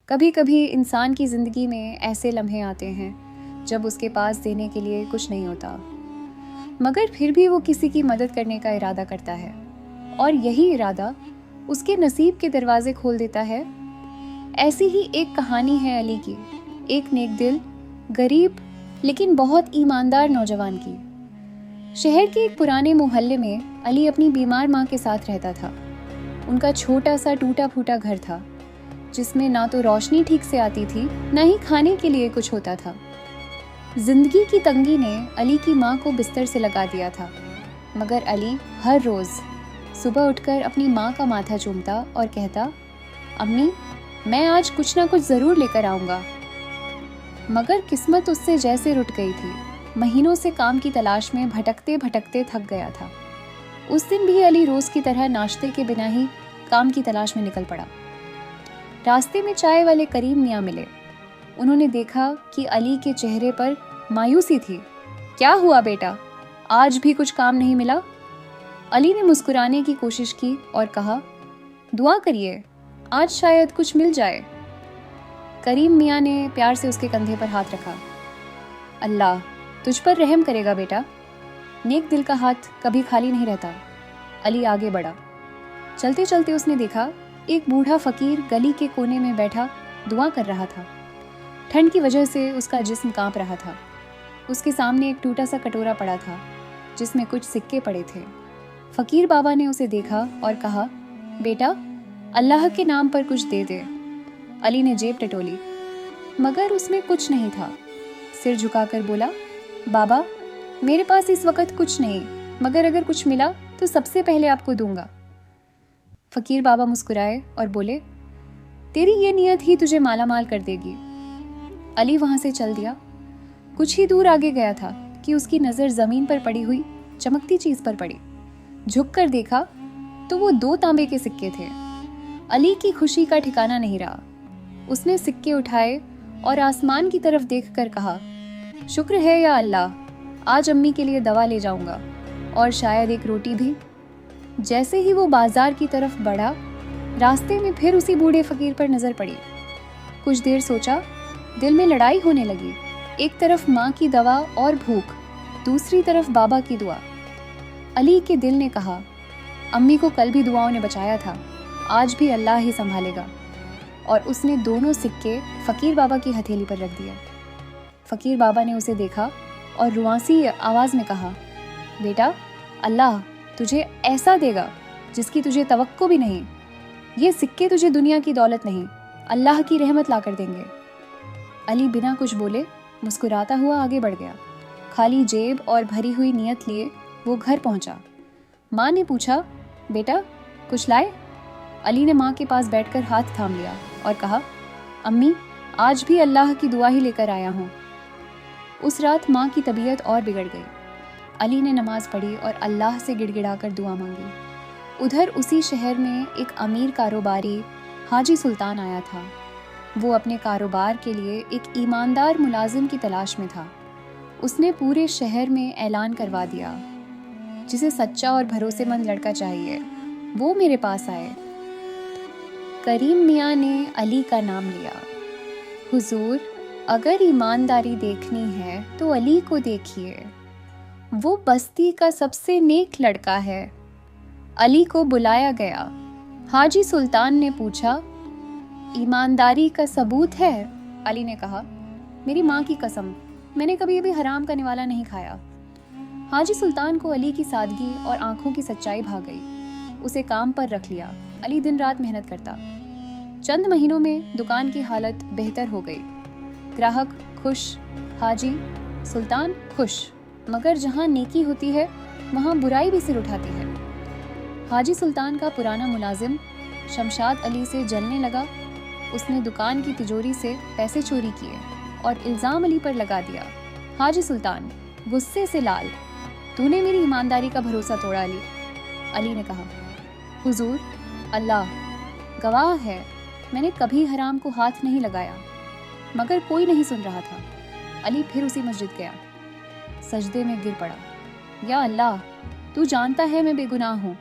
کبھی کبھی انسان کی زندگی میں ایسے لمحے آتے ہیں جب اس کے پاس دینے کے لیے کچھ نہیں ہوتا، مگر پھر بھی وہ کسی کی مدد کرنے کا ارادہ کرتا ہے، اور یہی ارادہ اس کے نصیب کے دروازے کھول دیتا ہے۔ ایسی ہی ایک کہانی ہے علی کی، ایک نیک دل، غریب لیکن بہت ایماندار نوجوان کی۔ شہر کے ایک پرانے محلے میں علی اپنی بیمار ماں کے ساتھ رہتا تھا۔ ان کا چھوٹا سا ٹوٹا پھوٹا گھر تھا، جس میں نہ تو روشنی ٹھیک سے آتی تھی، نہ ہی کھانے کے لیے کچھ ہوتا تھا۔ زندگی کی تنگی نے علی کی ماں کو بستر سے لگا دیا تھا، مگر علی ہر روز صبح اٹھ کر اپنی ماں کا ماتھا چومتا اور کہتا، امی میں آج کچھ نہ کچھ ضرور لے کر آؤں گا۔ مگر قسمت اس سے جیسے رٹ گئی تھی، مہینوں سے کام کی تلاش میں بھٹکتے بھٹکتے تھک گیا تھا۔ اس دن بھی علی روز کی طرح ناشتے کے بنا ہی کام کی تلاش میں نکل پڑا۔ راستے میں چائے والے کریم میاں ملے۔ انہوں نے دیکھا کہ علی کے چہرے پر مایوسی تھی۔ کیا ہوا بیٹا، آج بھی کچھ کام نہیں ملا؟ علی نے مسکرانے کی کوشش کی اور کہا، دعا کریے، آج شاید کچھ مل جائے۔ کریم میاں نے پیار سے اس کے کندھے پر ہاتھ رکھا۔ اللہ تجھ پر رحم کرے گا بیٹا، نیک دل کا ہاتھ کبھی خالی نہیں رہتا۔ علی آگے بڑھا۔ چلتے چلتے اس نے دیکھا ایک بوڑھا فقیر گلی کے کونے میں بیٹھا دعا کر رہا تھا۔ ٹھنڈ کی وجہ سے اس کا جسم کانپ رہا تھا۔ اس کے سامنے ایک ٹوٹا سا کٹورا پڑا تھا جس میں کچھ سکے پڑے تھے۔ فقیر بابا نے اسے دیکھا اور کہا، بیٹا اللہ کے نام پر کچھ دے دے۔ علی نے جیب ٹٹولی، مگر اس میں کچھ نہیں تھا۔ سر جھکا کر بولا، بابا میرے پاس اس وقت کچھ نہیں، مگر اگر کچھ ملا تو سب سے پہلے آپ کو دوں گا۔ فقیر بابا مسکرائے اور بولے، تیری یہ نیت ہی تجھے مالا مال کر دے گی۔ علی وہاں سے چل دیا۔ کچھ ہی دور آگے گیا تھا کہ اس کی نظر زمین پر پڑی ہوئی چمکتی چیز پر پڑی۔ جھک کر دیکھا تو وہ 2 تانبے کے سکے تھے۔ علی کی خوشی کا ٹھکانہ نہیں رہا۔ اس نے سکے اٹھائے اور آسمان کی طرف دیکھ کر کہا، شکر ہے یا اللہ، آج امی کے لیے دوا لے جاؤں گا اور شاید ایک روٹی بھی۔ جیسے ہی وہ بازار کی طرف بڑھا، راستے میں پھر اسی بوڑھے فقیر پر نظر پڑی۔ کچھ دیر سوچا، دل میں لڑائی ہونے لگی۔ ایک طرف ماں کی دوا اور بھوک، دوسری طرف بابا کی دعا۔ علی کے دل نے کہا، امی کو کل بھی دعاؤں نے بچایا تھا، آج بھی اللہ ہی سنبھالے گا، اور اس نے دونوں سکے فقیر بابا کی ہتھیلی پر رکھ دیا۔ فقیر بابا نے اسے دیکھا اور رواسی آواز میں کہا، بیٹا اللہ تجھے ایسا دے گا جس کی تجھے توقع بھی نہیں۔ یہ سکے تجھے دنیا کی دولت نہیں، اللہ کی رحمت لا کر دیں گے۔ علی بنا کچھ بولے مسکراتا ہوا آگے بڑھ گیا۔ خالی جیب اور بھری ہوئی نیت لیے وہ گھر پہنچا۔ ماں نے پوچھا، بیٹا کچھ لائے؟ علی نے ماں کے پاس بیٹھ کر ہاتھ تھام لیا اور کہا، امی آج بھی اللہ کی دعا ہی لے کر آیا ہوں۔ اس رات ماں کی طبیعت اور بگڑ گئی۔ علی نے نماز پڑھی اور اللہ سے گڑ گڑا کر دعا مانگی۔ ادھر اسی شہر میں ایک امیر کاروباری حاجی سلطان آیا تھا۔ وہ اپنے کاروبار کے لیے ایک ایماندار ملازم کی تلاش میں تھا۔ اس نے پورے شہر میں اعلان کروا دیا، جسے سچا اور بھروسے مند لڑکا چاہیے وہ میرے پاس آئے۔ کریم میاں نے علی کا نام لیا۔ حضور اگر ایمانداری دیکھنی ہے تو علی کو دیکھیے، وہ بستی کا سب سے نیک لڑکا ہے۔ علی کو بلایا گیا۔ حاجی سلطان نے پوچھا، ایمانداری کا ثبوت ہے؟ علی نے کہا، میری ماں کی قسم میں نے کبھی بھی حرام کا نوالا نہیں کھایا۔ حاجی سلطان کو علی کی سادگی اور آنکھوں کی سچائی بھا گئی۔ اسے کام پر رکھ لیا۔ علی دن رات محنت کرتا۔ چند مہینوں میں دکان کی حالت بہتر ہو گئی۔ گراہک خوش، حاجی سلطان خوش، مگر جہاں نیکی ہوتی ہے وہاں برائی بھی سر اٹھاتی ہے۔ حاجی سلطان کا پرانا ملازم شمشاد علی سے جلنے لگا۔ اس نے دکان کی تجوری سے پیسے چوری کیے اور الزام علی پر لگا دیا۔ حاجی سلطان غصے سے لال، تو نے میری ایمانداری کا بھروسہ توڑا علی۔ علی نے کہا، حضور اللہ گواہ ہے میں نے کبھی حرام کو ہاتھ نہیں لگایا، مگر کوئی نہیں سن رہا تھا۔ علی پھر اسی مسجد گیا، سجدے میں گر پڑا۔ یا اللہ تو جانتا ہے میں بے گناہ ہوں،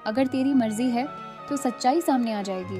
اگر تیری مرضی ہے تو سچائی سامنے آ جائے گی۔